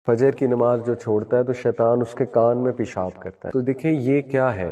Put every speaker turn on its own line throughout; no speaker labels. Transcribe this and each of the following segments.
فجر کی نماز جو چھوڑتا ہے تو شیطان اس کے کان میں پیشاب کرتا ہے. تو دیکھیں یہ کیا ہے،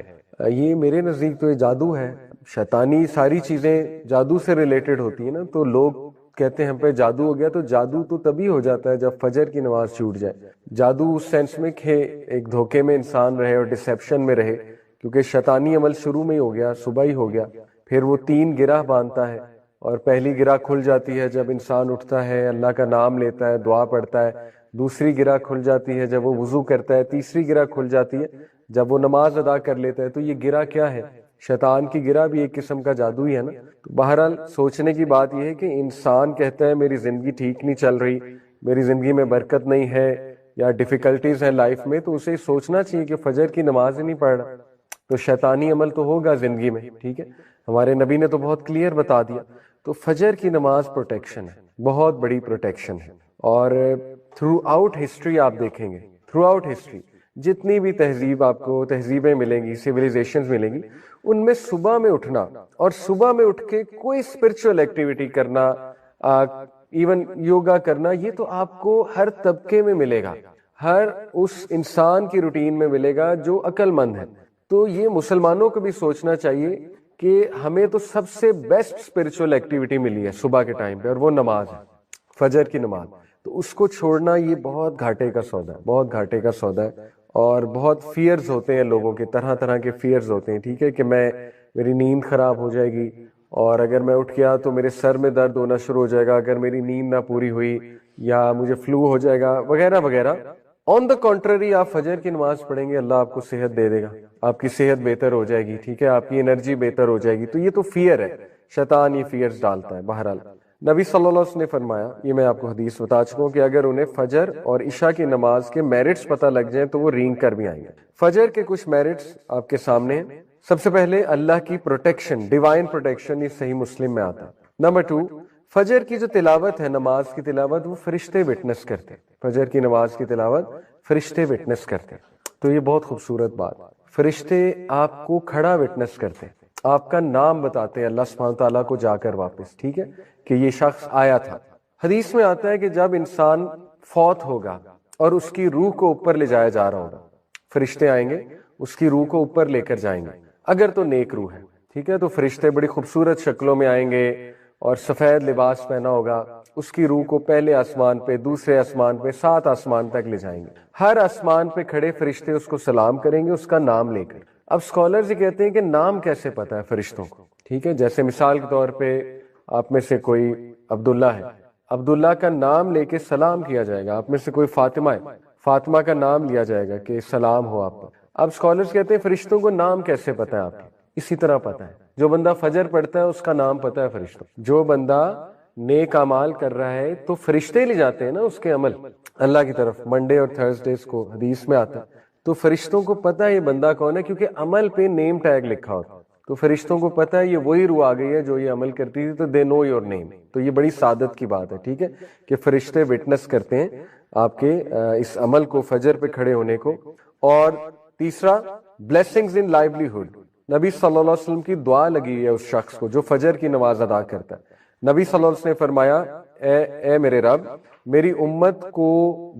یہ میرے نزدیک تو یہ جادو ہے. شیطانی ساری چیزیں جادو سے ریلیٹڈ ہوتی ہیں نا، تو لوگ کہتے ہیں ہم پہ جادو ہو گیا. تو جادو تو تبھی ہو جاتا ہے جب فجر کی نماز چھوٹ جائے. جادو اس سینس میں کہ ایک دھوکے میں انسان رہے اور ڈسیپشن میں رہے، کیونکہ شیطانی عمل شروع میں ہی ہو گیا، صبح ہی ہو گیا. پھر وہ 3 گرہ باندھتا ہے، اور پہلی گرہ کھل جاتی ہے جب انسان اٹھتا ہے، اللہ کا نام لیتا ہے، دعا پڑھتا ہے. دوسری گرہ کھل جاتی ہے جب وہ وضو کرتا ہے. تیسری گرہ کھل جاتی ہے جب وہ نماز ادا کر لیتا ہے. تو یہ گرہ کیا ہے؟ شیطان کی گرہ بھی ایک قسم کا جادو ہی ہے نا. تو بہرحال سوچنے کی بات یہ ہے کہ انسان کہتا ہے میری زندگی ٹھیک نہیں چل رہی، میری زندگی میں برکت نہیں ہے، یا ڈیفیکلٹیز ہیں لائف میں، تو اسے سوچنا چاہیے کہ فجر کی نماز ہی نہیں پڑھ رہا. تو شیطانی عمل تو ہوگا زندگی میں، ٹھیک ہے. ہمارے نبی نے تو بہت کلیئر بتا دیا. تو فجر کی نماز پروٹیکشن ہے، بہت بڑی پروٹیکشن ہے. اور تھرو آؤٹ ہسٹری آپ دیکھیں گے، تھرو آؤٹ ہسٹری جتنی بھی تہذیب آپ کو تہذیبیں ملیں گی، سویلائزیشنز ملیں گی، ان میں صبح میں اٹھنا اور صبح میں اٹھ کے کوئی اسپرچل ایکٹیویٹی کرنا، ایون یوگا کرنا، یہ تو آپ کو ہر طبقے میں ملے گا، ہر اس انسان کی روٹین میں ملے گا جو عقل مند ہے. تو یہ مسلمانوں کو بھی سوچنا چاہیے کہ ہمیں تو سب سے بیسٹ اسپرچل ایکٹیویٹی ملی ہے صبح کے ٹائم پہ، اور وہ نماز ہے، فجر کی نماز. تو اس کو چھوڑنا یہ بہت گھاٹے کا سودا ہے، بہت گھاٹے کا سودا ہے. اور بہت فیئرز ہوتے ہیں لوگوں کے، طرح طرح کے فیئرز ہوتے ہیں، ٹھیک ہے، کہ میری نیند خراب ہو جائے گی، اور اگر میں اٹھ گیا تو میرے سر میں درد ہونا شروع ہو جائے گا اگر میری نیند نہ پوری ہوئی، یا مجھے فلو ہو جائے گا وغیرہ وغیرہ. آن دا کنٹرری آپ فجر کی نماز پڑھیں گے، اللہ آپ کو صحت دے دے گا، آپ کی صحت بہتر ہو جائے گی، ٹھیک ہے، آپ کی انرجی بہتر ہو جائے گی. تو یہ تو فیئر ہے، شیطان یہ فیئرز ڈالتا ہے. بہرحال نبی صلی اللہ علیہ وسلم نے فرمایا، یہ میں آپ کو حدیث بتا چکا ہوں، کہ اگر انہیں فجر اور عشاء کی نماز کے میرٹس پتہ لگ جائیں تو وہ رینگ کر بھی آئیں گے. فجر کے کچھ میرٹس آپ کے سامنے ہیں. سب سے پہلے اللہ کی پروٹیکشن، ڈیوائن پروٹیکشن، یہ صحیح مسلم میں آتا ہے. نمبر 2، فجر کی جو تلاوت ہے، نماز کی تلاوت، وہ فرشتے وٹنس کرتے ہیں. فجر کی نماز کی تلاوت فرشتے وٹنس کرتے ہیں. تو یہ بہت خوبصورت بات، فرشتے آپ کو کھڑا وٹنس کرتے ہیں، آپ کا نام بتاتے ہیں اللہ سبحانہ تعالیٰ کو جا کر واپس، ٹھیک ہے، کہ یہ شخص آیا تھا. حدیث میں آتا ہے کہ جب انسان فوت ہوگا اور اس کی روح کو اوپر لے جایا جا رہا ہوگا، فرشتے آئیں گے اس کی روح کو اوپر لے کر جائیں گے، اگر تو نیک روح ہے، ٹھیک ہے. تو فرشتے بڑی خوبصورت شکلوں میں آئیں گے اور سفید لباس پہنا ہوگا، اس کی روح کو پہلے آسمان پہ، دوسرے آسمان پہ، 7 آسمان تک لے جائیں گے. ہر آسمان پہ کھڑے فرشتے اس کو سلام کریں گے، اس کا نام لے کر. اب اسکالرز یہ کہتے ہیں کہ نام کیسے پتہ ہے فرشتوں کو، ٹھیک ہے. جیسے مثال کے طور پہ آپ میں سے کوئی عبداللہ ہے، عبداللہ کا نام لے کے سلام کیا جائے گا. آپ میں سے کوئی فاطمہ ہے، فاطمہ کا نام لیا جائے گا کہ سلام ہو آپ پر. اب اسکالرز کہتے ہیں فرشتوں کو نام کیسے پتہ ہے آپ کے؟ اسی طرح پتہ ہے، جو بندہ فجر پڑھتا ہے اس کا نام پتہ ہے فرشتوں. جو بندہ نیک اعمال کر رہا ہے تو فرشتے لے جاتے ہیں نا اس کے عمل اللہ کی طرف، منڈے اور تھرسڈیز کو حدیث میں آتا ہے. تو فرشتوں کو پتہ ہے یہ بندہ کون ہے، کیونکہ عمل پہ نیم ٹیگ لکھا ہوتا ہے. تو فرشتوں کو پتہ ہے یہ وہی روح آ گئی ہے جو یہ عمل کرتی تھی، تو دے نو یور نیم. تو یہ بڑی سعادت کی بات ہے، ٹھیک ہے، کہ فرشتے وٹنس کرتے ہیں آپ کے اس عمل کو، فجر پہ کھڑے ہونے کو. اور تیسرا، بلیسنگز ان لائیولیہڈ. نبی صلی اللہ علیہ وسلم کی دعا لگی ہے اس شخص کو جو فجر کی نماز ادا کرتا ہے. نبی صلی اللہ علیہ وسلم نے فرمایا، اے میرے رب، میری امت کو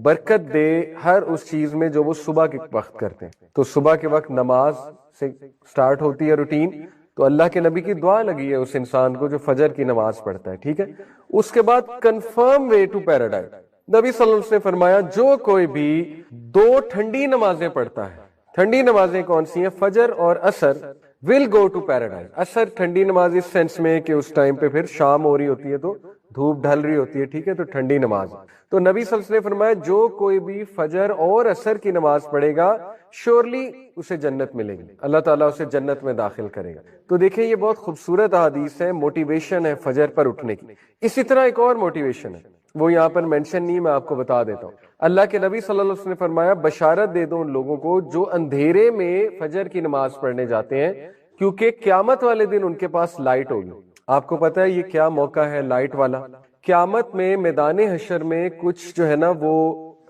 برکت دے ہر اس چیز میں جو وہ صبح کے وقت کرتے ہیں. تو صبح کے وقت نماز سے سٹارٹ ہوتی ہے روٹین. تو اللہ کے نبی کی دعا لگی ہے اس انسان کو جو فجر کی نماز پڑھتا ہے، ٹھیک ہے. اس کے بعد کنفرم وے ٹو پیراڈائز. نبی صلی اللہ علیہ وسلم نے فرمایا جو کوئی بھی 2 ٹھنڈی نمازیں پڑھتا ہے، ٹھنڈی نمازیں کون سی ہیں؟ فجر اور عصر، will go to paradise. عصر ٹھنڈی نماز اس سینس میں کہ اس ٹائم پہ پھر شام ہو رہی ہوتی ہے تو دھوپ ڈھل رہی ہوتی ہے، ٹھیک ہے، تو ٹھنڈی نماز. تو نبی صلی اللہ علیہ وسلم نے فرمایا جو کوئی بھی فجر اور عصر کی نماز پڑھے گا شیورلی اسے جنت ملے گی، اللہ تعالیٰ اسے جنت میں داخل کرے گا. تو دیکھیں یہ بہت خوبصورت حدیث ہے، موٹیویشن ہے فجر پر اٹھنے کی. اسی طرح ایک اور موٹیویشن ہے، وہ یہاں پر مینشن نہیں، میں آپ کو بتا دیتا ہوں. اللہ کے نبی صلی اللہ علیہ وسلم نے فرمایا بشارت دے دو ان لوگوں کو جو اندھیرے میں فجر کی نماز پڑھنے جاتے ہیں، کیونکہ قیامت والے دن ان کے پاس لائٹ ہوگی. آپ کو پتا ہے یہ کیا موقع ہے لائٹ والا؟ قیامت میں میدان حشر میں کچھ جو ہے نا وہ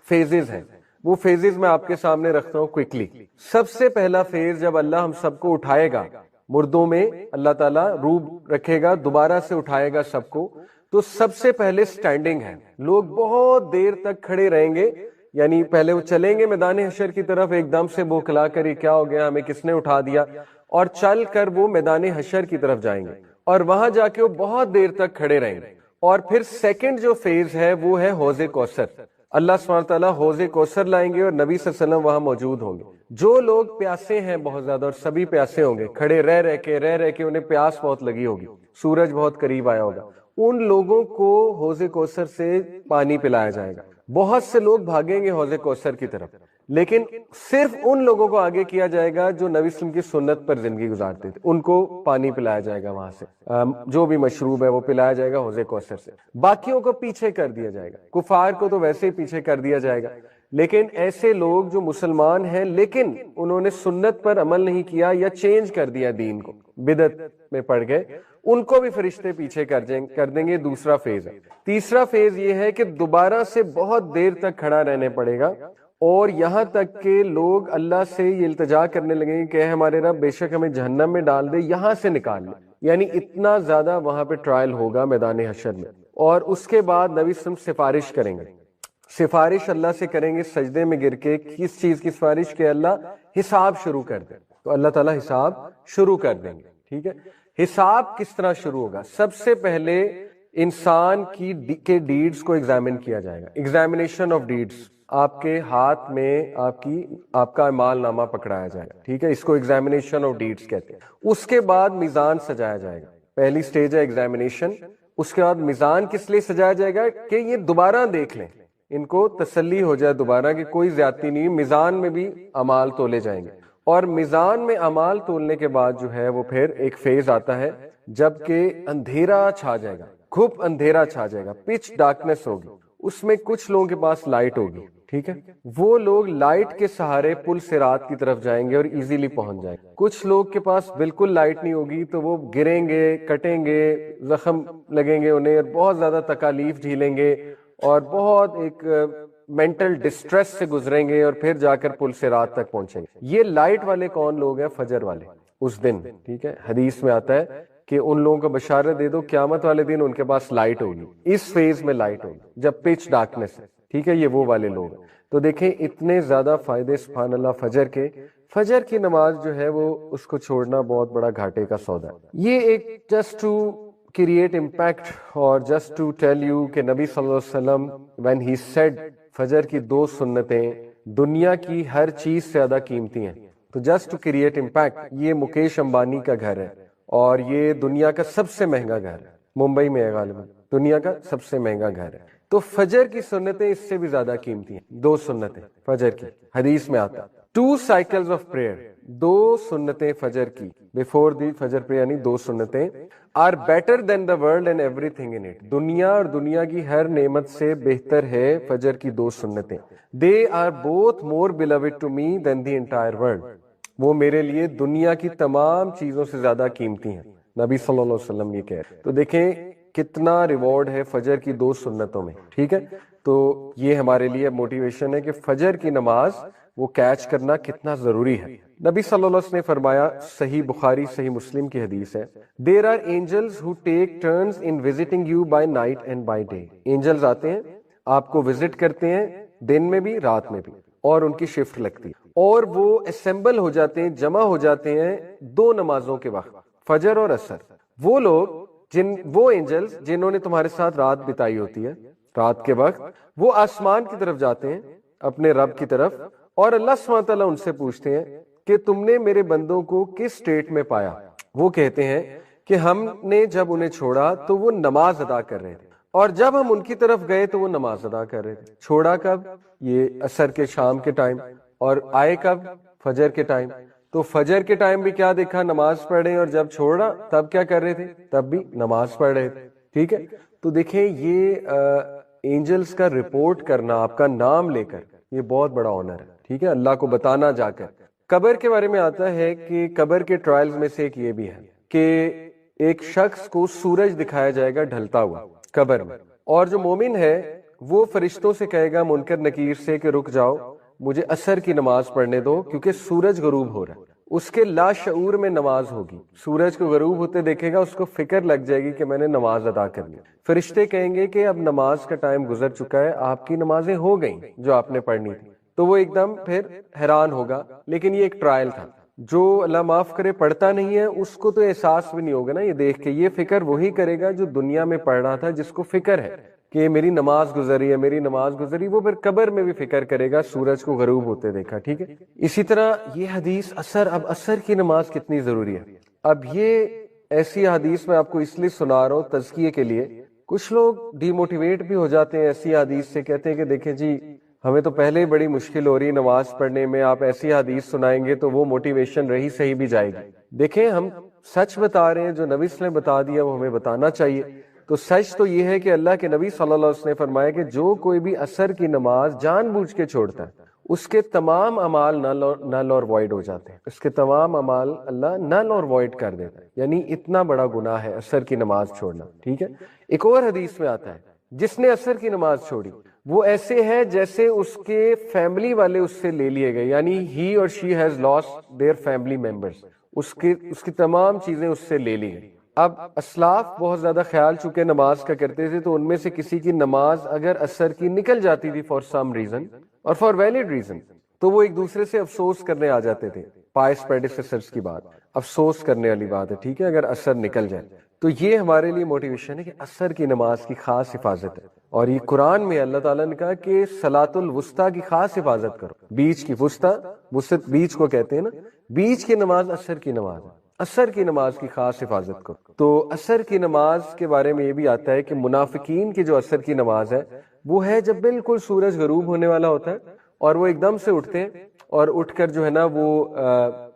فیزز ہیں، وہ فیزز میں آپ کے سامنے رکھتا ہوں کوئکلی. سب سے پہلا فیز جب اللہ ہم سب کو اٹھائے گا، مردوں میں اللہ تعالیٰ روح رکھے گا، دوبارہ سے اٹھائے گا سب کو. تو سب سے پہلے سٹینڈنگ ہے، لوگ بہت دیر تک کھڑے رہیں گے یعنی پہلے وہ چلیں گے میدان حشر کی طرف، ایک دم سے بوکھلا کر یہ کیا ہو گیا، ہمیں کس نے اٹھا دیا، اور چل کر وہ میدان حشر کی طرف جائیں گے اور وہاں جا کے وہ بہت دیر تک کھڑے رہیں گے. اور پھر سیکنڈ جو فیز ہے وہ ہے حوض کوثر. اللہ سبحانہ تعالیٰ حوض کوثر لائیں گے اور نبی صلی اللہ علیہ وسلم وہاں موجود ہوں گے. جو لوگ پیاسے ہیں بہت زیادہ، اور سبھی پیاسے ہوں گے، کھڑے رہ کے انہیں پیاس بہت لگی ہوگی، سورج بہت قریب آیا ہوگا، ان لوگوں کو حوض کوثر سے پانی پلایا جائے گا. بہت سے لوگ بھاگیں گے حوض کوثر کی طرف، لیکن صرف ان لوگوں کو آگے کیا جائے گا جو نبی صلی اللہ علیہ وسلم کی سنت پر زندگی گزارتے تھے. ان کو پانی پلایا جائے گا وہاں سے، جو بھی مشروب ہے وہ پلایا جائے گا حوض کوثر سے. باقیوں کو پیچھے کر دیا جائے گا، کفار کو تو ویسے ہی پیچھے کر دیا جائے گا، لیکن ایسے لوگ جو مسلمان ہیں لیکن انہوں نے سنت پر عمل نہیں کیا یا چینج کر دیا دین کو، بدعت میں پڑ گئے، ان کو بھی فرشتے پیچھے کر دیں گے. دوسرا فیز ہے. تیسرا فیز یہ ہے کہ دوبارہ سے بہت دیر تک کھڑا رہنے پڑے گا، اور یہاں تک کہ لوگ اللہ سے یہ التجا کرنے لگیں گے کہ اے ہمارے رب بے شک ہمیں جہنم میں ڈال دے، یہاں سے نکال لے. یعنی اتنا زیادہ وہاں پہ ٹرائل ہوگا میدان حشر میں. اور اس کے بعد نبی صلی اللہ علیہ وسلم سفارش کریں گے، سفارش اللہ سے کریں گے سجدے میں گر کے. کس چیز کی سفارش؟ کہ اللہ حساب شروع کر دے. تو اللہ تعالیٰ حساب شروع کر دیں گے. ٹھیک ہے، حساب کس طرح شروع ہوگا؟ سب سے پہلے انسان کے ڈیڈز کو ایگزامن کیا جائے گا. ایگزامینیشن آف ڈیڈز، آپ کے ہاتھ میں آپ کا اعمال نامہ پکڑایا جائے گا. ٹھیک ہے، اس کو ایگزامینیشن آف ڈیڈز کہتے ہیں. اس کے بعد میزان سجایا جائے گا. پہلی سٹیج ہے ایگزامینیشن. اس کے بعد میزان کس لیے سجایا جائے گا؟ کہ یہ دوبارہ دیکھ لیں، ان کو تسلی ہو جائے دوبارہ کہ کوئی زیادتی نہیں. میزان میں بھی اعمال تولے جائیں گے، اور میزان میں اعمال تولنے کے بعد جو ہے وہ پھر ایک فیز آتا ہے جب کہ اندھیرا چھا جائے گا، گھپ اندھیرا چھا جائے گا، پچ ڈارکنس ہوگی. اس میں کچھ لوگوں کے پاس لائٹ ہوگی. ٹھیک ہے، وہ لوگ لائٹ کے سہارے پل صراط کی طرف جائیں گے اور ایزیلی پہنچ جائیں گے. کچھ لوگ کے پاس بالکل لائٹ نہیں ہوگی تو وہ گریں گے، کٹیں گے، زخم لگیں گے انہیں، اور بہت زیادہ تکالیف جھیلیں گے، اور بہت ایک مینٹل ڈسٹریس سے گزریں گے، اور پھر جا کر پل صراط تک پہنچیں گے. یہ لائٹ والے کون لوگ ہیں؟ فجر والے اس دن. ٹھیک ہے، حدیث میں آتا ہے کہ ان لوگوں کو بشارت دے دو قیامت والے دن ان کے پاس لائٹ ہوگی. اس فیز میں لائٹ ہوگی جب پچ ڈارکنس ہے. ٹھیک ہے، یہ وہ والے لوگ ہیں. تو دیکھیں اتنے زیادہ فائدے سبحان اللہ فجر کے. فجر کی نماز جو ہے وہ اس کو چھوڑنا بہت بڑا گھاٹے کا سودا ہے. یہ ایک جسٹ ٹو کریٹ امپیکٹ اور جسٹ ٹو ٹیل یو کہ نبی صلی اللہ علیہ وسلم when he said فجر کی 2 سنتیں دنیا کی ہر چیز سے زیادہ قیمتی ہیں. تو جسٹ ٹو کریٹ امپیکٹ، یہ مکیش امبانی کا گھر ہے اور یہ دنیا کا سب سے مہنگا گھر ہے، ممبئی میں ہے غالباً، دنیا کا سب سے مہنگا گھر ہے. تو فجر کی سنتیں اس سے بھی زیادہ قیمتی ہیں. 2 سنتیں فجر کی، حدیث میں آتا 2 cycles of prayer، 2 سنتیں فجر کی before the فجر prayer، یعنی 2 سنتیں are better than the world and everything in it. دنیا اور دنیا کی ہر نعمت سے بہتر ہے فجر کی 2 سنتیں. They are both more beloved to me than the entire world. وہ میرے لیے دنیا کی تمام چیزوں سے زیادہ قیمتی ہیں. نبی صلی اللہ علیہ وسلم یہ کہہ رہے. تو دیکھیں کتنا ریوارڈ ہے فجر کی 2 سنتوں میں. ٹھیک ہے، تو یہ ہمارے لیے موٹیویشن ہے کہ فجر کی نماز وہ کیچ کرنا کتنا ضروری ہے. نبی صلی اللہ علیہ وسلم نے فرمایا، صحیح بخاری صحیح مسلم کی حدیث ہے، There are angels who take turns in visiting you by night and by day. Angels آتے ہیں آپ کو وزٹ کرتے ہیں دن میں بھی رات میں بھی، اور ان کی شفٹ لگتی ہے، اور وہ اسمبل ہو جاتے ہیں، جمع ہو جاتے ہیں 2 نمازوں کے وقت، فجر اور عصر. وہ لوگ وہ اینجلز جنہوں نے تمہارے ساتھ رات بتائی ہوتی ہے، رات کے وقت وہ آسمان کی طرف جاتے ہیں اپنے رب کی طرف، اور اللہ سبحانہ تعالیٰ ان سے پوچھتے ہیں کہ تم نے میرے بندوں کو کس سٹیٹ میں پایا؟ وہ کہتے ہیں کہ ہم نے جب انہیں چھوڑا تو وہ نماز ادا کر رہے تھے، اور جب ہم ان کی طرف گئے تو وہ نماز ادا کر رہے تھے. چھوڑا کب؟ یہ عصر کے شام کے ٹائم. اور آئے کب؟ فجر کے ٹائم. تو فجر کے ٹائم بھی کیا دیکھا؟ نماز پڑھ رہے ہیں، اور جب چھوڑا تب کیا کر رہے تھے؟ تب بھی نماز پڑھ رہے تھے. ٹھیک ہے، تو دیکھیں یہ اینجلز کا رپورٹ کرنا آپ کا نام لے کر، یہ بہت بڑا آنر ہے. ٹھیک ہے، اللہ کو بتانا جا کر. قبر کے بارے میں آتا ہے کہ قبر کے ٹرائلز میں سے ایک یہ بھی ہے کہ ایک شخص کو سورج دکھایا جائے گا ڈھلتا ہوا قبر میں، اور جو مومن ہے وہ فرشتوں سے کہے گا منکر نکیر سے کہ رک جاؤ، مجھے عصر کی نماز پڑھنے دو کیونکہ سورج غروب ہو رہا ہے. اس کے لاشعور میں نماز ہوگی، سورج کو غروب ہوتے دیکھے گا، اس کو فکر لگ جائے گی کہ میں نے نماز ادا کرنی، فرشتے کہیں گے کہ اب نماز کا ٹائم گزر چکا ہے، آپ کی نمازیں ہو گئیں جو آپ نے پڑھنی تھی، تو وہ ایک دم پھر حیران ہوگا، لیکن یہ ایک ٹرائل تھا۔ جو اللہ معاف کرے پڑھتا نہیں ہے اس کو تو احساس بھی نہیں ہوگا نا یہ دیکھ کے، یہ فکر وہی کرے گا جو دنیا میں پڑھ رہا تھا، جس کو فکر ہے کہ میری نماز گزری ہے، میری نماز گزری، وہ پھر قبر میں بھی فکر کرے گا سورج کو غروب ہوتے دیکھا، ٹھیک ہے۔ اسی طرح یہ حدیث اب عصر کی نماز کتنی ضروری ہے۔ اب یہ ایسی حدیث میں آپ کو اس لیے سنا رہا ہوں تزکیے کے لیے، کچھ لوگ ڈی موٹیویٹ بھی ہو جاتے ہیں ایسی حدیث سے، کہتے ہیں کہ دیکھیں جی ہمیں تو پہلے ہی بڑی مشکل ہو رہی ہے نماز پڑھنے میں، آپ ایسی حدیث سنائیں گے تو وہ موٹیویشن رہی صحیح بھی جائے گی۔ دیکھیں ہم سچ بتا رہے ہیں، جو نبی صلی اللہ علیہ وسلم نے بتا دیا وہ ہمیں بتانا چاہیے۔ تو سچ تو یہ ہے کہ اللہ کے نبی صلی اللہ علیہ وسلم نے فرمایا کہ جو کوئی بھی عصر کی نماز جان بوجھ کے چھوڑتا ہے اس کے تمام اعمال نل اور وائڈ ہو جاتے ہیں، اس کے تمام اعمال اللہ نل اور وائڈ کر دیتا ہے، یعنی اتنا بڑا گناہ ہے عصر کی نماز چھوڑنا، ٹھیک ہے۔ ایک اور حدیث میں آتا ہے جس نے عصر کی نماز چھوڑی وہ ایسے ہے جیسے اس کے فیملی والے اس سے لے لیے گئے، یعنی ہی اور she has lost their family members, اس کی تمام چیزیں اس سے لے لی گئی۔ اب اسلاف بہت زیادہ خیال چکے نماز کا کرتے تھے، تو ان میں سے کسی کی نماز اگر عصر کی نکل جاتی تھی فار سم ریزن اور فار ویلڈ ریزن، تو وہ ایک دوسرے سے افسوس کرنے آ جاتے تھے۔ پائس پریڈیسیسرز کی بات، افسوس کرنے والی بات ہے، ٹھیک ہے، اگر عصر نکل جائے تو یہ ہمارے لیے موٹیویشن ہے کہ عصر کی نماز کی خاص حفاظت ہے۔ اور یہ قرآن میں اللہ تعالیٰ نے کہا کہ صلاۃ الوسطیٰ کی خاص حفاظت کرو، بیچ کی، وسط بیچ کو کہتے ہیں نا، بیچ کی نماز عصر کی نماز ہے، عصر کی نماز کی خاص حفاظت کرو۔ تو عصر کی نماز کے بارے میں یہ بھی آتا ہے کہ منافقین کی جو عصر کی نماز ہے وہ ہے جب بالکل سورج غروب ہونے والا ہوتا ہے اور وہ ایک دم سے اٹھتے ہیں، اور اٹھ کر جو ہے نا وہ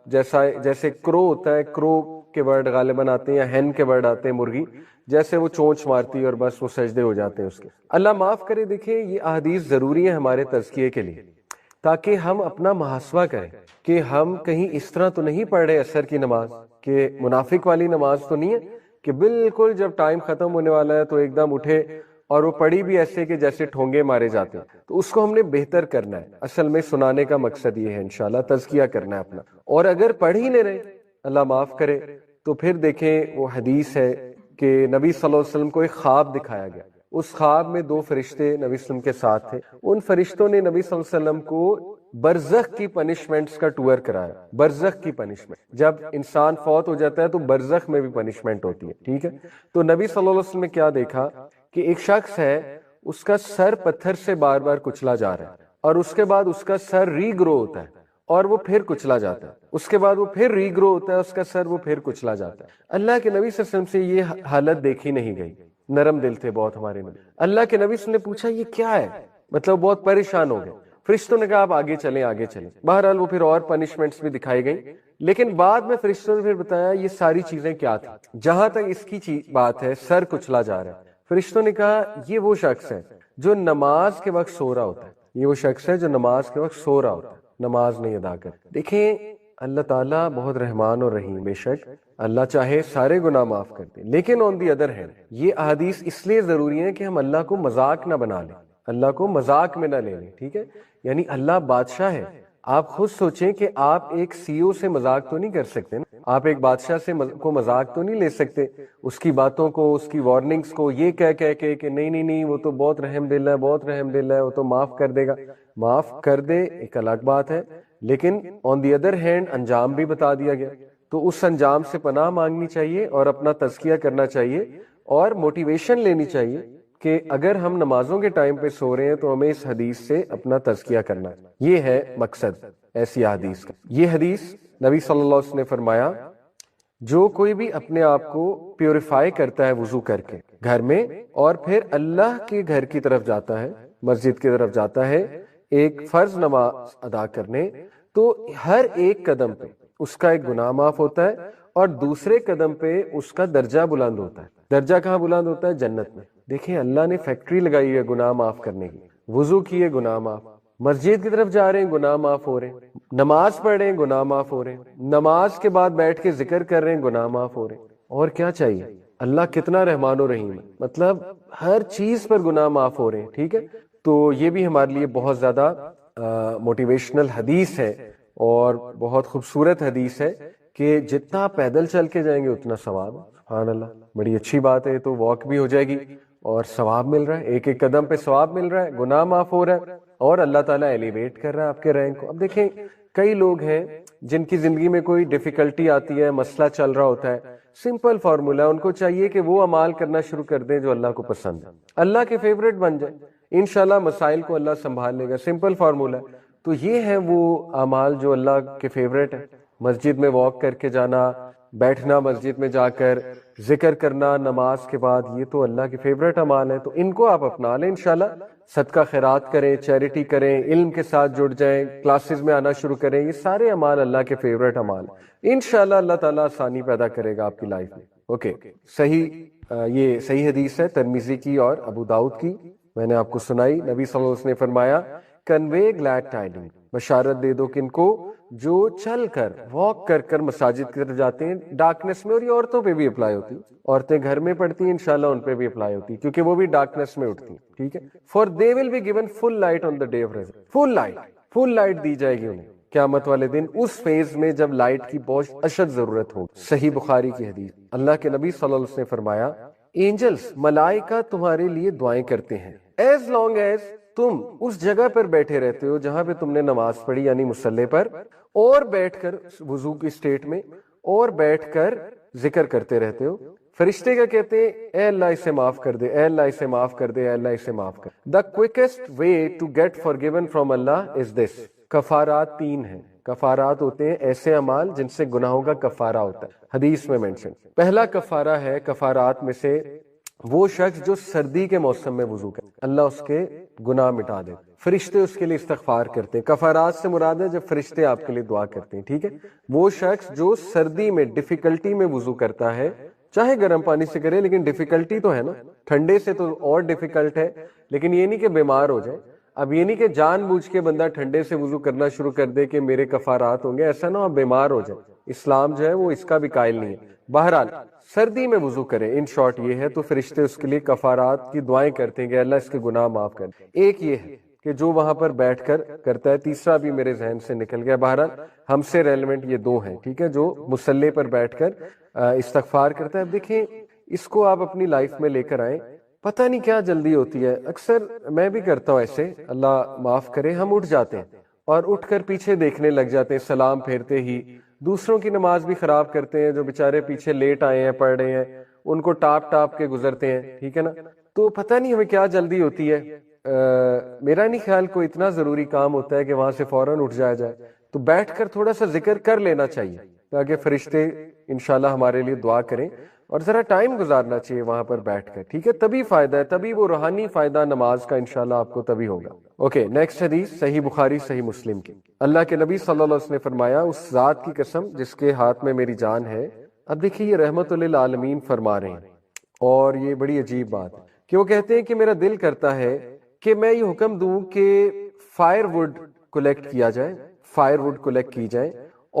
جیسے کرو ہوتا ہے، کرو کے ورڈ غالباً آتے ہیں یا ہین کے ورڈ آتے ہیں، مرغی جیسے وہ چونچ مارتی ہے اور بس وہ سجدے ہو جاتے ہیں اس کے۔ اللہ معاف کرے، دیکھیں یہ احادیث ضروری ہے ہمارے تزکیے کے لیے، تاکہ ہم اپنا محاسبہ کریں کہ ہم کہیں اس طرح تو نہیں پڑھ رہے عصر کی نماز کہ منافق والی نماز تو نہیں ہے کہ بالکل جب ٹائم ختم ہونے والا ہے تو ایک دم اٹھے اور وہ پڑھی بھی ایسے کہ جیسے ٹھونگے مارے جاتے ہیں۔ تو اس کو ہم نے بہتر کرنا ہے، اصل میں سنانے کا مقصد یہ ہے انشاءاللہ، تزکیہ کرنا ہے اپنا۔ اور اگر پڑھ ہی نہیں رہے اللہ معاف کرے تو پھر دیکھیں وہ حدیث ہے کہ نبی صلی اللہ علیہ وسلم کو ایک خواب دکھایا گیا، اس خواب میں دو فرشتے نبی صلی اللہ علیہ وسلم کے ساتھ تھے، ان فرشتوں نے نبی صلی اللہ علیہ وسلم کو برزخ کی پنشمنٹس کا ٹور کرایا۔ برزخ کی پنشمنٹ، جب انسان فوت ہو جاتا ہے تو برزخ میں بھی پنشمنٹ ہوتی ہے، ٹھیک ہے۔ تو نبی صلی اللہ علیہ وسلم نے کیا دیکھا کہ ایک شخص ہے، اس کا سر پتھر سے بار بار کچلا جا رہا ہے، اور اس کے بعد اس کا سر ری گرو ہوتا ہے اور وہ پھر کچلا جاتا ہے، اس کے بعد وہ پھر ری گرو ہوتا ہے، اس کا سر وہ پھر کچلا جاتا ہے۔ اللہ کے نبی صلی اللہ علیہ وسلم سے یہ حالت دیکھی نہیں گئی، نرم دل تھے بہت ہمارے نبی۔ اللہ کے نبی صلی اللہ علیہ وسلم نے پوچھا یہ کیا ہے، مطلب بہت پریشان ہو گئے۔ فرشتوں نے کہا آپ آگے چلیں آگے چلیں، بہرحال وہ پھر اور پنشمنٹس بھی دکھائی گئیں، لیکن بعد میں فرشتوں نے پھر بتایا یہ ساری چیزیں کیا تھی۔ جہاں تک اس کی بات ہے سر کچلا جا رہا ہے، فرشتوں نے کہا یہ وہ شخص ہے جو نماز کے وقت سو رہا ہوتا ہے، یہ وہ شخص ہے جو نماز کے وقت سو رہا ہوتا ہے، نماز نہیں ادا کر۔ دیکھیں اللہ تعالیٰ بہت رحمان اور رحیم، بے شک اللہ چاہے سارے گناہ معاف کر دے، لیکن آن دی ادر ہینڈ یہ احادیث اس لیے ضروری ہیں کہ ہم اللہ کو مذاق نہ بنا لیں، اللہ کو مذاق میں نہ لے لیں، ٹھیک ہے۔ یعنی اللہ بادشاہ ہے، آپ خود سوچیں کہ آپ ایک سی او سے مذاق تو نہیں کر سکتے نا، آپ ایک بادشاہ سے کو مذاق تو نہیں لے سکتے، اس کی باتوں کو، اس کی وارننگز کو یہ کہہ کے کہ نہیں وہ تو بہت رحم دل ہے، بہت رحم دل ہے، وہ تو معاف کر دے گا۔ معاف کر دے ایک الگ بات ہے، لیکن آن دی ادر ہینڈ انجام بھی بتا دیا گیا، تو اس انجام سے پناہ مانگنی چاہیے اور اپنا تزکیہ کرنا چاہیے اور موٹیویشن لینی چاہیے کہ اگر ہم نمازوں کے ٹائم پہ سو رہے ہیں تو ہمیں اس حدیث سے اپنا تزکیہ کرنا ہے۔ یہ ہے مقصد ایسی حدیث کا۔ یہ حدیث نبی صلی اللہ علیہ وسلم نے فرمایا جو کوئی بھی اپنے آپ کو پیوریفائی کرتا ہے وضو کر کے گھر میں، اور پھر اللہ کے گھر کی طرف جاتا ہے، مسجد کی طرف جاتا ہے ایک فرض نماز ادا کرنے، تو ہر ایک قدم پہ اس کا ایک گناہ معاف ہوتا ہے اور دوسرے قدم پہ اس کا درجہ بلند ہوتا ہے۔ درجہ کہاں بلند ہوتا ہے؟ جنت میں۔ دیکھیں اللہ نے فیکٹری لگائی ہے گناہ معاف کرنے کی، وضو کیے گناہ معاف، مسجد کی طرف جا رہے ہیں گناہ معاف ہو رہے ہیں، نماز پڑھ رہے ہیں گناہ معاف ہو رہے ہیں، نماز کے بعد بیٹھ کے ذکر کر رہے ہیں گناہ معاف ہو رہے ہیں، اور کیا چاہیے؟ اللہ کتنا رحمان و رحیم ہے، مطلب ہر چیز پر گناہ معاف ہو رہے ہیں، ٹھیک ہے۔ تو یہ بھی ہمارے لیے بہت زیادہ موٹیویشنل حدیث ہے اور بہت خوبصورت حدیث ہے کہ جتنا پیدل چل کے جائیں گے اتنا ثواب ہے. سبحان اللہ، بڑی اچھی بات ہے. تو واک بھی ہو جائے گی اور ثواب مل رہا ہے، ایک ایک قدم پہ ثواب مل رہا ہے، گناہ معاف ہو رہا ہے اور اللہ تعالیٰ ایلیویٹ کر رہا ہے آپ کے رینک کو. اب دیکھیں کئی لوگ ہیں جن کی زندگی میں کوئی ڈیفیکلٹی آتی ہے، مسئلہ چل رہا ہوتا ہے، سمپل فارمولا، ان کو چاہیے کہ وہ اعمال کرنا شروع کر دیں جو اللہ کو پسند ہے، اللہ کے فیورٹ بن جائیں، انشاءاللہ مسائل کو اللہ سنبھال لے گا. Simple formula. تو یہ ہے وہ اعمال جو اللہ کے فیورٹ ہے. مسجد میں واک کر کے جانا، بیٹھنا مسجد میں جا کر، ذکر کرنا نماز کے بعد، یہ تو اللہ کے فیورٹ اعمال ہیں. تو ان کو آپ اپنا لیں انشاءاللہ. صدقہ خیرات کریں، چیریٹی کریں، علم کے ساتھ جڑ جائیں، کلاسز میں آنا شروع کریں. یہ سارے اعمال اللہ کے فیورٹ اعمال ہیں. انشاءاللہ اللہ تعالیٰ آسانی پیدا کرے گا آپ کی لائف میں. اوکے، یہ صحیح حدیث ہے ترمذی کی اور ابو داؤد کی، میں نے آپ کو سنائی. نبی صلی اللہ علیہ وسلم نے فرمایا کنوے گلیڈ ٹائڈنگ، بشارت دے دو کن کو، جو چل کر واک کر کر مساجد کی طرف جاتے ہیں ڈارکنیس میں. اور یہ عورتوں پہ بھی اپلائی ہوتی ہے، عورتیں گھر میں پڑھتی ہیں انشاءاللہ ان پہ بھی اپلائی ہوتی ہے کیونکہ وہ بھی ڈارکنیس میں اٹھتی ہیں. ٹھیک ہے. For they will be given full light on the day of resurrection. Full light دی جائے گی انہیں قیامت والے دن، اس فیز میں جب لائٹ کی بہت اشد ضرورت ہو. صحیح بخاری کی حدیث. اللہ کے نبی صلی اللہ علیہ وسلم نے فرمایا اینجلز، ملائکہ تمہارے لیے دعائیں کرتے ہیں ایز لانگ ایز تم اس جگہ پر بیٹھے رہتے ہو جہاں پہ تم نے نماز پڑھی، یعنی مصلی پر، اور بیٹھ کر وضو کی اسٹیٹ میں اور بیٹھ کر ذکر کرتے رہتے ہو. فرشتے کیا کہتے ہیں؟ اے اللہ اسے معاف کر دے، اے اللہ اسے معاف کر دے، اے اللہ اسے معاف کر. دا quickest way to get فارگیون from اللہ از دس. کفارات 3 ہیں. کفارات ہوتے ہیں ایسے اعمال جن سے گناہوں کا کفارہ ہوتا ہے، حدیث میں مینشن. پہلا کفارہ ہے کفارات میں سے وہ شخص جو سردی کے موسم میں وضو کرے، اللہ اس کے گناہ مٹا دے. فرشتے اس کے لیے استغفار کرتے ہیں. کفارات سے مراد ہے جب فرشتے آپ کے لیے دعا کرتے ہیں. ٹھیک ہے. وہ شخص جو سردی میں ڈیفیکلٹی میں وضو کرتا ہے، چاہے گرم پانی سے کرے لیکن ڈیفیکلٹی تو ہے نا، ٹھنڈے سے تو اور ڈیفیکلٹ ہے، لیکن یہ نہیں کہ بیمار ہو جائے. اب یہ نہیں کہ جان بوجھ کے بندہ ٹھنڈے سے وضو کرنا شروع کر دے کہ میرے کفارات ہوں گے، ایسا نہ ہو بیمار ہو جائے. اسلام جو ہے وہ اس کا بھی قائل نہیں ہے. بہرحال سردی میں وضو کرے، ان شارٹ یہ ہے. تو فرشتے اس کے لیے کفارات کی دعائیں کرتے ہیں کہ اللہ اس کے گناہ معاف کر. ایک یہ ہے کہ جو وہاں پر بیٹھ کر کرتا ہے. تیسرا بھی میرے ذہن سے نکل گیا. بہرحال ہم سے ریلیونٹ یہ 2 ہیں. ٹھیک ہے. جو مصلی پر بیٹھ کر استغفار کرتا ہے. اب دیکھیں اس کو آپ اپنی لائف میں لے کر آئیں. پتہ نہیں کیا جلدی ہوتی ہے، اکثر میں بھی کرتا ہوں ایسے، اللہ معاف کرے. ہم اٹھ جاتے ہیں اور اٹھ کر پیچھے دیکھنے لگ جاتے ہیں، سلام پھیرتے ہی دوسروں کی نماز بھی خراب کرتے ہیں. جو بیچارے پیچھے لیٹ آئے ہیں پڑھ رہے ہیں ان کو ٹاپ کے گزرتے ہیں. ٹھیک ہے نا. تو پتہ نہیں ہمیں کیا جلدی ہوتی ہے. میرا نہیں خیال کوئی اتنا ضروری کام ہوتا ہے کہ وہاں سے فوراً اٹھ جایا جائے. تو بیٹھ کر تھوڑا سا ذکر کر لینا چاہیے تاکہ فرشتے انشاءاللہ ہمارے لیے دعا کریں، اور ذرا ٹائم گزارنا چاہیے وہاں پر بیٹھ کر. ٹھیک ہے. تبھی فائدہ ہے، تبھی وہ روحانی فائدہ نماز کا انشاءاللہ آپ کو تبھی ہوگا. اوکے، نیکسٹ حدیث صحیح بخاری صحیح مسلم کی. اللہ کے نبی صلی اللہ علیہ وسلم نے فرمایا اس ذات کی قسم جس کے ہاتھ میں میری جان ہے. اب دیکھیے یہ رحمت للعالمین فرما رہے ہیں، اور یہ بڑی عجیب بات ہے کہ وہ کہتے ہیں کہ میرا دل کرتا ہے کہ میں یہ حکم دوں کہ فائر وڈ کلیکٹ کیا جائے، فائر وڈ کلیکٹ کی جائے،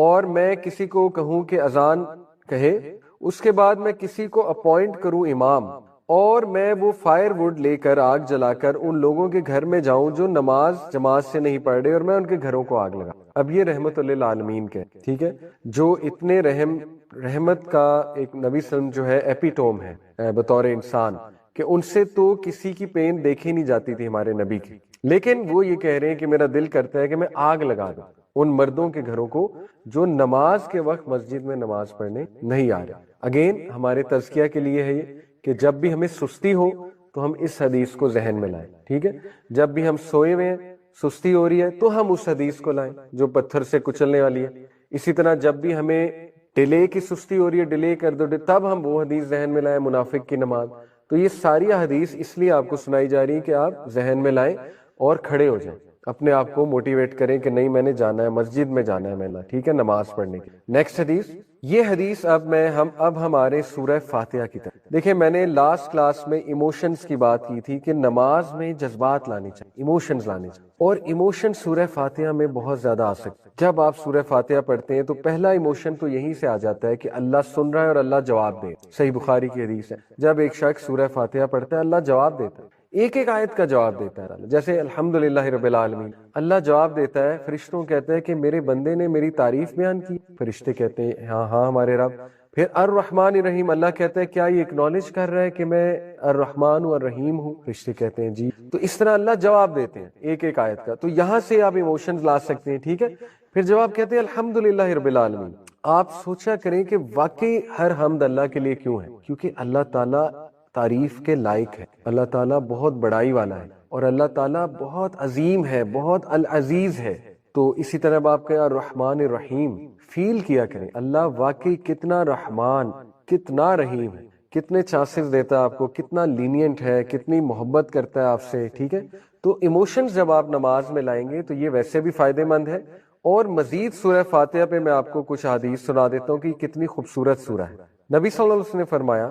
اور میں کسی کو کہوں کہ اذان کہے، اس کے بعد میں کسی کو اپوائنٹ کروں امام، اور میں وہ فائر وڈ لے کر آگ جلا کر ان لوگوں کے گھر میں جاؤں جو نماز جماعت سے نہیں پڑھ رہے، اور میں ان کے گھروں کو آگ لگا. اب یہ رحمت للعالمین کے، ٹھیک ہے، جو اتنے رحمت کا ایک نبی صلی اللہ علیہ وسلم جو ہے ایپیٹوم ہے بطور انسان، کہ ان سے تو کسی کی پین دیکھی نہیں جاتی تھی ہمارے نبی کی، لیکن وہ یہ کہہ رہے ہیں کہ میرا دل کرتا ہے کہ میں آگ لگا دوں ان مردوں کے گھروں کو جو نماز کے وقت مسجد میں نماز پڑھنے نہیں آ رہے. اگین ہمارے تزکیہ کے لیے ہے یہ کہ جب بھی ہمیں سستی ہو تو ہم اس حدیث کو ذہن میں لائیں. ٹھیک ہے. جب بھی ہم سوئے ہوئے ہیں، سستی ہو رہی ہے، تو ہم اس حدیث کو لائیں جو پتھر سے کچلنے والی ہے. اسی طرح جب بھی ہمیں ڈیلے کی سستی ہو رہی ہے، ڈیلے کر دو، تب ہم وہ حدیث ذہن میں لائیں، منافق کی نماز. تو یہ ساری حدیث اس لیے آپ کو سنائی جا رہی ہے کہ آپ ذہن میں لائیں اور کھڑے ہو جائیں، اپنے آپ کو موٹیویٹ کریں کہ نہیں میں نے جانا ہے، مسجد میں جانا ہے میں نے. ٹھیک ہے، نماز پڑھنے کی. نیکسٹ حدیث، یہ حدیث اب ہمارے سورہ فاتحہ کی طرف. دیکھیں میں نے لاسٹ کلاس میں ایموشنز کی بات کی تھی کہ نماز میں جذبات لانے چاہیے، ایموشنز لانے چاہیے، اور ایموشن سورہ فاتحہ میں بہت زیادہ آ سکتے. جب آپ سورہ فاتحہ پڑھتے ہیں تو پہلا ایموشن تو یہیں سے آ جاتا ہے کہ اللہ سن رہا ہے اور اللہ جواب دے. صحیح بخاری کی حدیث ہے، جب ایک شخص سورہ فاتحہ پڑھتا ہے اللہ جواب دیتا ہے. ایک ایک آیت کا جواب دیتا ہے. جیسے الحمدللہ رب العالمین، اللہ جواب دیتا ہے، فرشتوں کہتے ہیں کہ میرے بندے نے میری تعریف بیان کی، فرشتے کہتے ہیں ہاں ہاں ہمارے رب. پھر الرحمن الرحیم، اللہ کہتا ہے کیا یہ اکنالج کر رہا ہے کہ میں الرحمن و الرحیم ہوں؟ فرشتے کہتے ہیں جی. تو اس طرح اللہ جواب دیتے ہیں ایک ایک آیت کا. تو یہاں سے آپ ایموشنز لا سکتے ہیں، ٹھیک ہے. پھر جواب کہتے ہیں الحمدللہ رب العالمین. آپ سوچا کریں کہ واقعی ہر حمد اللہ کے لیے کیوں ہے؟ کیونکہ اللہ تعالیٰ تعریف کے لائق ہے، اللہ تعالیٰ بہت بڑائی والا ہے، اور اللہ تعالیٰ بہت عظیم ہے، بہت العزیز ہے. تو اسی طرح آپ کے الرحمن الرحیم فیل کیا کریں، اللہ واقعی کتنا رحمان، کتنا رحیم ہے، کتنے چانسز دیتا ہے آپ کو، کتنا لینینٹ ہے، کتنی محبت کرتا ہے آپ سے، ٹھیک ہے. تو ایموشنز جب آپ نماز میں لائیں گے تو یہ ویسے بھی فائدہ مند ہے. اور مزید سورہ فاتحہ پہ میں آپ کو کچھ حدیث سنا دیتا ہوں کہ کتنی خوبصورت سورہ ہے. نبی صلی اللہ علیہ وسلم نے فرمایا،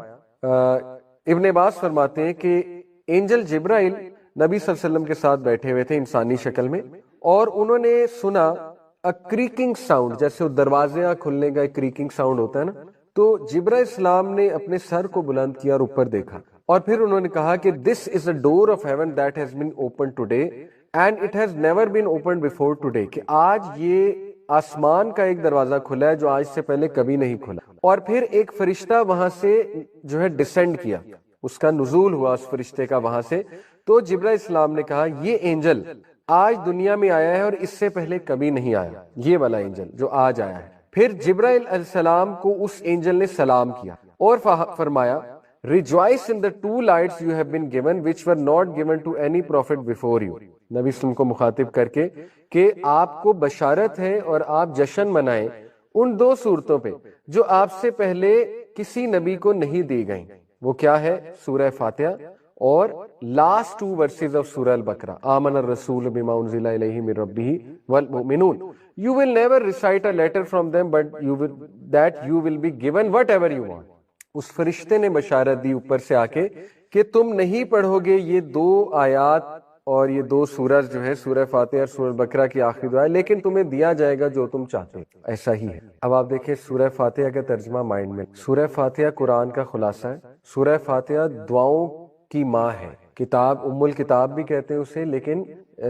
ابن عباس فرماتے ہیں کہ اینجل جبرائیل نبی صلی اللہ علیہ وسلم کے ساتھ بیٹھے ہوئے تھے انسانی شکل میں، اور انہوں نے سنا کریکنگ ساؤنڈ، جیسے دروازے کھلنے کا ایک کریکنگ ساؤنڈ ہوتا ہے نا. تو جبرائیل السلام نے اپنے سر کو بلند کیا اور اوپر دیکھا، اور پھر انہوں نے کہا کہ this is a door of heaven that has been open today and it has never been open before today, کہ آج یہ آسمان کا ایک دروازہ کھلا ہے جو آج سے پہلے کبھی نہیں کھلا. اور پھر ایک فرشتہ وہاں سے جو ہے ڈسینڈ کیا، اس کا نزول ہوا اس فرشتے کا وہاں سے. تو جبرائیل السلام نے کہا یہ اینجل آج دنیا میں آیا ہے اور اس سے پہلے کبھی نہیں آیا، یہ والا اینجل جو آج آیا ہے. پھر جبرائیل علیہ السلام کو اس اینجل نے سلام کیا اور فرمایا rejoice in the two lights you have been given which were not given to any prophet before you. نبی صلی اللہ علیہ وسلم کو مخاطب کر کے کہ آپ کو بشارت ہے اور آپ جشن منائیں ان دو صورتوں پہ جو آپ سے پہلے کسی نبی کو نہیں دی گئیں. وہ کیا ہے؟ سورہ فاتحہ اور لاسٹ ٹو ورسز آف سورہ البقرہ، آمن الرسول بما انزل الیہ من ربہ والمؤمنون. You will never recite a letter from them but you will be given whatever you want. اس فرشتے نے بشارت دی اوپر سے آ کے کہ تم نہیں پڑھو گے یہ دو آیات اور یہ دو سورج جو ہے سورہ فاتحہ اور سورہ البقرہ کی آخری دعا ہے، لیکن تمہیں دیا جائے گا جو تم چاہتے ہو. ایسا ہی ہے. اب آپ دیکھیں سورہ فاتحہ کا ترجمہ مائنڈ میں. سورہ فاتحہ قرآن کا خلاصہ ہے. سورہ فاتحہ دعاؤں کی ماں ہے، کتاب ام الکتاب بھی کہتے ہیں اسے، لیکن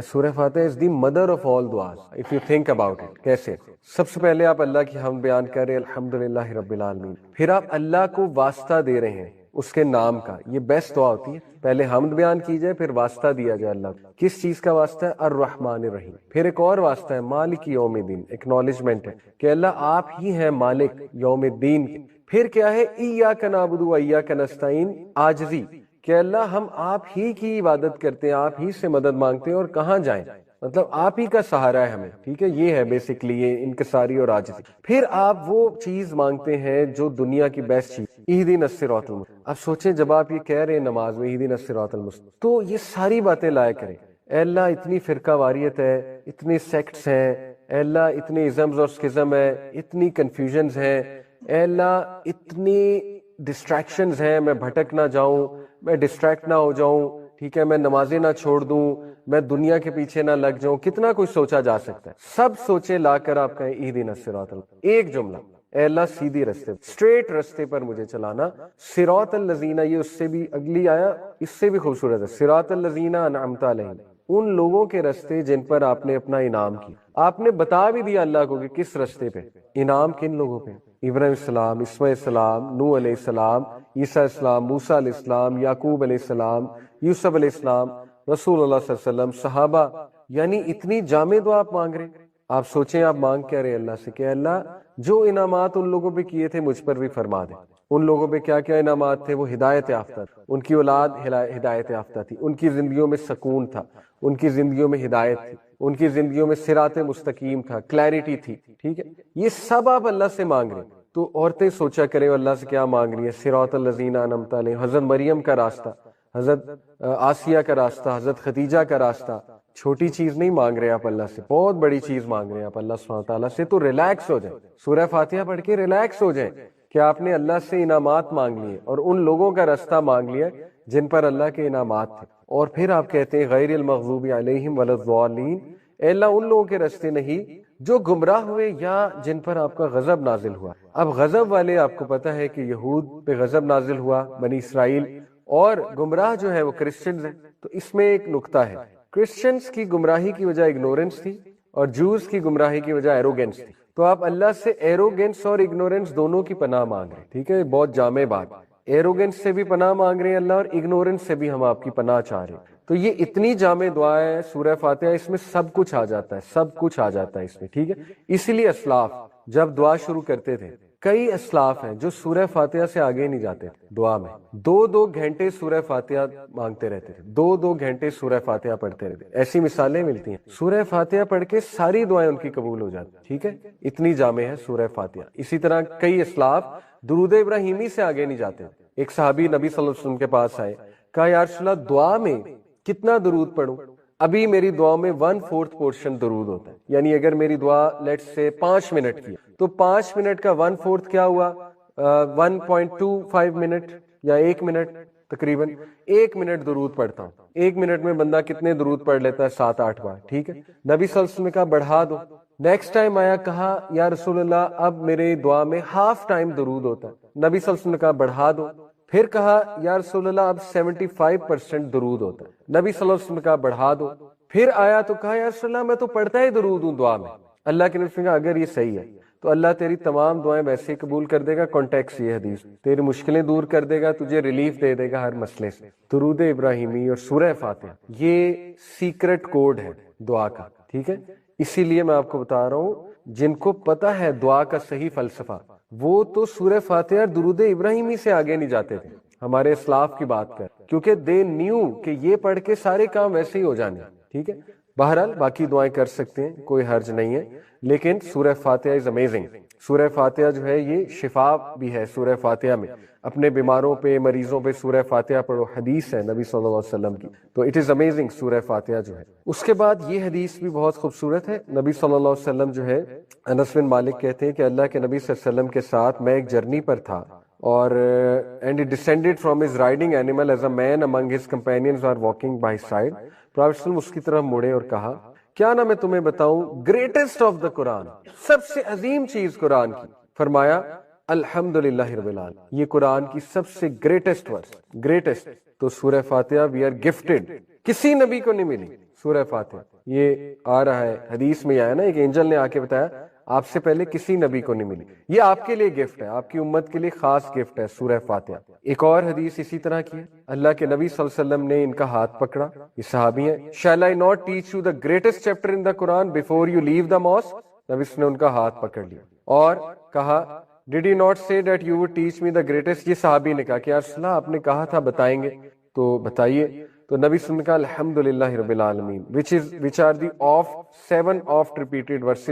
Surah Fatiha is the mother of all duas if you think about it. کیسے؟ سب سے پہلے آپ اللہ کی حمد بیان کر رہے ہیں الحمدللہ رب العالمین، پھر آپ اللہ کو واسطہ دے رہے ہیں اس کے نام کا. یہ بیسٹ دعا ہوتی ہے، پہلے حمد بیان کی جائے پھر واسطہ دیا جائے اللہ کو. کس چیز کا واسطہ ہے؟ الرحمن الرحیم. پھر ایک اور واسطہ ہے مالک یوم الدین، ایکنالجمنٹ ہے کہ اللہ آپ ہی ہیں مالک یوم الدین. پھر کیا ہے؟ ایاک نعبد و ایاک نستعین، عاجزی کہ اللہ ہم آپ ہی کی عبادت کرتے ہیں، آپ ہی سے مدد مانگتے ہیں اور کہاں جائیں، مطلب آپ ہی کا سہارا ہے ہمیں. ٹھیک ہے، یہ ہے بیسکلی یہ انکساری اور عاجزی. پھر آپ وہ چیز مانگتے ہیں جو دنیا کی بیسٹ چیز، اہدنا الصراط المستقیم. اب سوچیں جب آپ یہ کہہ رہے ہیں نماز میں اہدنا الصراط المستقیم، تو یہ ساری باتیں لایا کریں. اے اللہ اتنی فرقہ واریت ہے، اتنے سیکٹس ہیں، اے اللہ اتنے ازمز اور سکزم ہے، اتنی کنفیوژنز ہیں، اے اللہ اتنی ڈسٹریکشنز ہیں، میں بھٹک نہ جاؤں، میں ڈسٹریکٹ نہ ہو جاؤں، ٹھیک ہے، میں نمازیں نہ چھوڑ دوں، میں دنیا کے پیچھے نہ لگ جاؤں. کتنا کچھ سوچا جا سکتا ہے. سب سوچے لا کر آپ کہیں اہدنا الصراط المستقیم. ایک جملہ، اے اللہ سیدھی رستے، اسٹریٹ رستے پر مجھے چلانا. صراط الذین، یہ اس سے بھی اگلی آیا اس سے بھی خوبصورت ہے. صراط الذین انعمت علیہم، ان لوگوں کے رستے جن پر آپ نے اپنا انعام کیا. آپ نے بتا بھی دیا اللہ کو کہ کس رستے پہ انعام کن لوگوں پہ، ابراہیم السلام، اسماعیل السلام، نوح علیہ السلام، عیسیٰ السلام، موسیٰ علیہ السلام، یعقوب علیہ السلام، یوسف علیہ السلام، رسول اللہ صلی اللہ علیہ وسلم، صحابہ. یعنی اتنی جامع دعا آپ مانگ رہے ہیں. آپ سوچیں آپ مانگ کیا رہے اللہ سے کہ اللہ جو انعامات ان لوگوں پہ کیے تھے مجھ پر بھی فرما دے. ان لوگوں پہ کیا کیا انعامات تھے؟ وہ ہدایت یافتہ، ان کی اولاد ہدایت یافتہ تھی، ان کی زندگیوں میں سکون تھا، ان کی زندگیوں میں ہدایت تھی، ان کی زندگیوں میں صراط مستقیم تھا، کلیرٹی تھی. ٹھیک ہے، یہ سب آپ اللہ سے مانگ رہے ہیں. تو عورتیں سوچا کریں اللہ سے کیا مانگ رہی ہیں. صراط الذین انعمت علیہم، حضرت مریم کا راستہ، حضرت آسیہ کا راستہ، حضرت خدیجہ کا راستہ. چھوٹی چیز نہیں مانگ رہے آپ اللہ سے، بہت بڑی چیز مانگ رہے ہیں آپ اللہ سبحانہ تعالیٰ سے. تو ریلیکس ہو جائیں، سورہ فاتحہ پڑھ کے ریلیکس ہو جائیں کہ آپ نے اللہ سے انعامات مانگ لیے اور ان لوگوں کا راستہ مانگ لیا جن پر اللہ کے انعامات تھے. اور پھر آپ کہتے ہیں غیر المغضوب علیہم ولا الضالین، اے اللہ ان لوگوں کے راستے نہیں جو گمراہ ہوئے یا جن پر آپ کا غضب نازل ہوا. اب غضب والے آپ کو پتہ ہے کہ یہود پہ غضب نازل ہوا، بنی اسرائیل، اور گمراہ جو ہے وہ کرسچنز ہیں. تو اس میں ایک نقطہ ہے، کرسچنز کی گمراہی کی وجہ اگنورنس تھی اور جوز کی گمراہی کی وجہ ایروگینس تھی، تو آپ اللہ سے ایروگینس اور اگنورنس دونوں کی پناہ مانگ رہے ہیں، ٹھیک ہے، بہت جامع بات، ایروگینس سے بھی پناہ مانگ رہے ہیں اللہ، اور اگنورنس سے بھی ہم آپ کی پناہ چاہ رہے ہیں۔ تو یہ اتنی جامع دعا ہے سورہ فاتحہ، اس میں سب کچھ آ جاتا ہے، سب کچھ آ جاتا ہے اس میں، ٹھیک ہے۔ اسی لیے اسلاف جب دعا شروع کرتے تھے، کئی اسلاف ہیں جو سورہ فاتحہ سے آگے نہیں جاتے دعا میں، 2 گھنٹے سورہ فاتحہ مانگتے رہتے تھے، 2 گھنٹے سورہ فاتحہ پڑھتے رہتے، ایسی مثالیں ملتی ہیں، سورہ فاتحہ پڑھ کے ساری دعائیں ان کی قبول ہو جاتی، ٹھیک ہے، اتنی جامع ہے سورہ فاتحہ۔ اسی طرح کئی اسلاف درود ابراہیمی سے آگے نہیں جاتے۔ ایک صحابی نبی صلی اللہ علیہ وسلم کے پاس آئے، کہا یا رسول اللہ دعا میں کتنا درود پڑھوں؟ ابھی میری دعا میں 1/4 پورشن درود ہوتا ہے، یعنی اگر میری دعا لیٹ سے 5 منٹ کی تو 5 منٹ کا 1/4 کیا ہوا؟ 1.25 منٹ یا 1 منٹ، تقریباً 1 منٹ درود پڑھتا ہوں۔ 1 منٹ میں بندہ کتنے درود پڑھ لیتا ہے؟ 7-8 بار، ٹھیک ہے۔ نبی صلی اللہ علیہ وسلم نے کہا بڑھا دو۔ نیکسٹ ٹائم آیا، کہا یا رسول اللہ اب میری دعا میں ہاف ٹائم درود ہوتا ہے۔ نبی صلی اللہ علیہ وسلم نے کہا بڑھا دو۔ پھر کہا یا رسول اللہ اب 75% درود ہوتا ہے۔ نبی صلی اللہ علیہ وسلم نے کہا بڑھا دو۔ پھر آیا تو کہا یا رسول اللہ میں تو پڑھتا ہی درود ہوں دعا میں۔ اللہ کے نبی نے کہا اگر یہ صحیح ہے تو اللہ تیری تمام دعائیں ویسے ہی قبول کر دے گا، کانٹیکس یہ حدیث، تیری مشکلیں دور کر دے گا، تجھے ریلیف دے دے گا ہر مسئلے سے۔ درود ابراہیمی اور سورہ فاتحہ یہ سیکرٹ کوڈ ہے دعا کا، ٹھیک ہے۔ اسی لیے میں آپ کو بتا رہا ہوں، جن کو پتہ ہے دعا کا صحیح فلسفہ، وہ تو سورہ فاتحہ اور درود ابراہیمی سے آگے نہیں جاتے تھے، ہمارے اسلاف کی بات کر، کیونکہ دے نیو کہ یہ پڑھ کے سارے کام ویسے ہی ہو جانے، ٹھیک ہے۔ بہرحال باقی دعائیں کر سکتے ہیں، کوئی حرج نہیں ہے، لیکن سورہ فاتحہ از امیزنگ۔ سورہ فاتحہ جو ہے یہ شفا بھی ہے سورہ فاتحہ میں، اپنے بیماروں پہ، مریضوں پہ سورہ فاتحہ پڑھو، حدیث ہے نبی صلی اللہ علیہ وسلم کی، تو اٹ از امیزنگ سورہ فاتحہ جو ہے۔ اس کے بعد یہ حدیث بھی بہت خوبصورت ہے، نبی صلی اللہ علیہ وسلم جو ہے، انس بن مالک کہتے ہیں کہ اللہ کے نبی صلی اللہ علیہ وسلم کے ساتھ میں ایک جرنی پر تھا، اور and he descended from his riding animal as a man among his companions are walking by his side. Prophet صلی اللہ علیہ وسلم اس کی طرف مڑے اور کہا کیا نہ میں تمہیں بتاؤں گریٹسٹ آف دا قرآن، سب سے عظیم چیز قرآن کی؟ فرمایا الحمدللہ رب العالمین، یہ قرآن کی سب سے گریٹسٹ ورس، گریٹسٹ۔ تو سورہ فاتحہ وی آر گفٹڈ، کسی نبی کو نہیں ملی سورہ فاتحہ، یہ آ رہا ہے حدیث میں آیا نا، ایک اینجل نے آ کے بتایا آپ سے پہلے کسی نبی کو نہیں ملی، یہ آپ کے لیے گفٹ ہے، آپ کی امت کے لیے خاص گفٹ ہے سورہ فاتحہ۔ ایک اور حدیث اسی طرح کی ہے، اللہ کے نبی صلی اللہ علیہ وسلم نے ان کا ہاتھ پکڑا، یہ صحابی ہیں، shall I not teach you the greatest chapter in the Quran before you leave the mosque؟ نبی نے ان کا ہاتھ پکڑ لیا اور کہا did you not say that you would teach me the greatest؟ یہ صحابی نے کہا کہ یا رسول اللہ آپ نے کہا تھا بتائیں گے، تو بتائیے۔ تو نبی صلی اللہ علیہ وسلم نے کہا الحمدللہ رب العالمین which are the 7 oft repeated verses